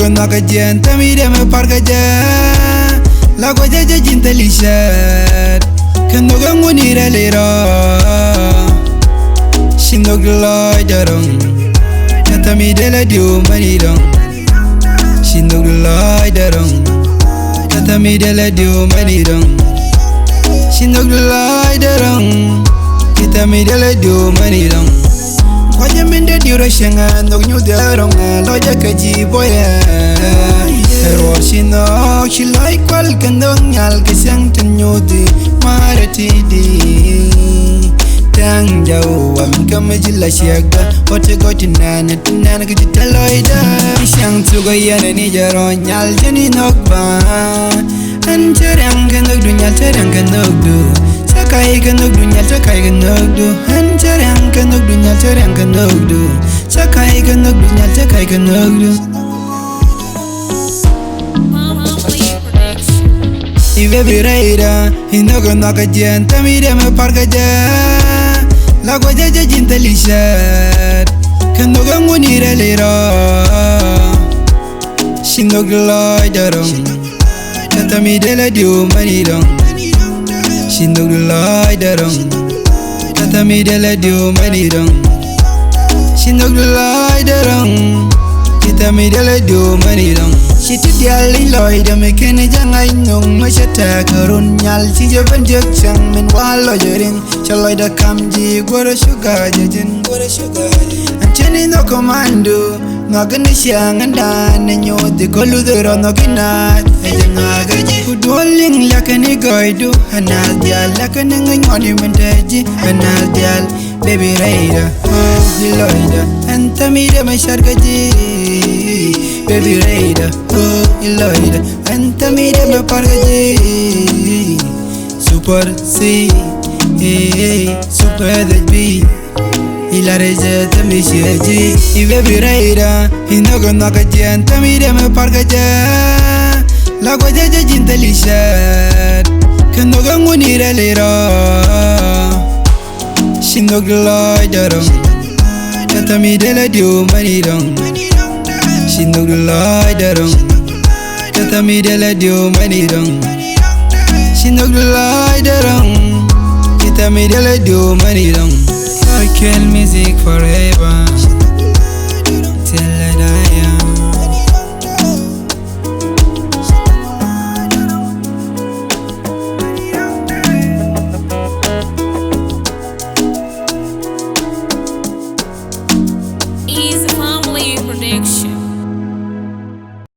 noga jen tami de me parga ja la go ja jinta lishat kan noga nguni relero shinog loy darong tami de la dio mani dong shinog loy darong tami de la dio mani dong shinog loy darong tami de la dio mani dong Wanya mende diura shenga nog nyu deronga loja kaji boya Error shino she like wal kandong nyal kesang tenyudi marati di Tang jau am kamajila shiaga Ote goti nana tinana kajitaloida Shang tuga yana ni jaro nyal jani nokba Anjarang kanok du nyal tarang kanok du Sakai kanok du nyal sakai kanok du Anjarang kanok du nyal tarang kanok du Sakai kanok du nyal sakai kanok du Ibe biraida hinogo noga jen tamide me parga ja La go ja jinta lishat Kanoga nguni relero Shinog loy darong Tamide la dio mani dong Shinog loy darong Tamide la dio mani dong Shinog loy darong Tamide la dio mani dong Shiti diali loy da me kene jangai nong mashata karun nyal si jaban jak chang men walo jering chaloy da kamji gora sugar jajin Ancheni no commando ngagani siang anda nenyo de kolu de rono kinat ngagaji kudolling lakani goidu hanal dial lakani ngoni mendaji hanal dial baby raida oh diloida antamide mashargaji baby raida oh diloida antamide me pargaji super C super the B Ila reja tami shiaji Ibe biraida hinogo noga jen tami de me parga ja La go ja jinta lishat Kanoga nguni relero Shinog loy darong Tami de la dio mani dong Shinog loy darong Tami de la dio mani dong Shinog loy darong Tami de la dio mani dong I kill music forever. Till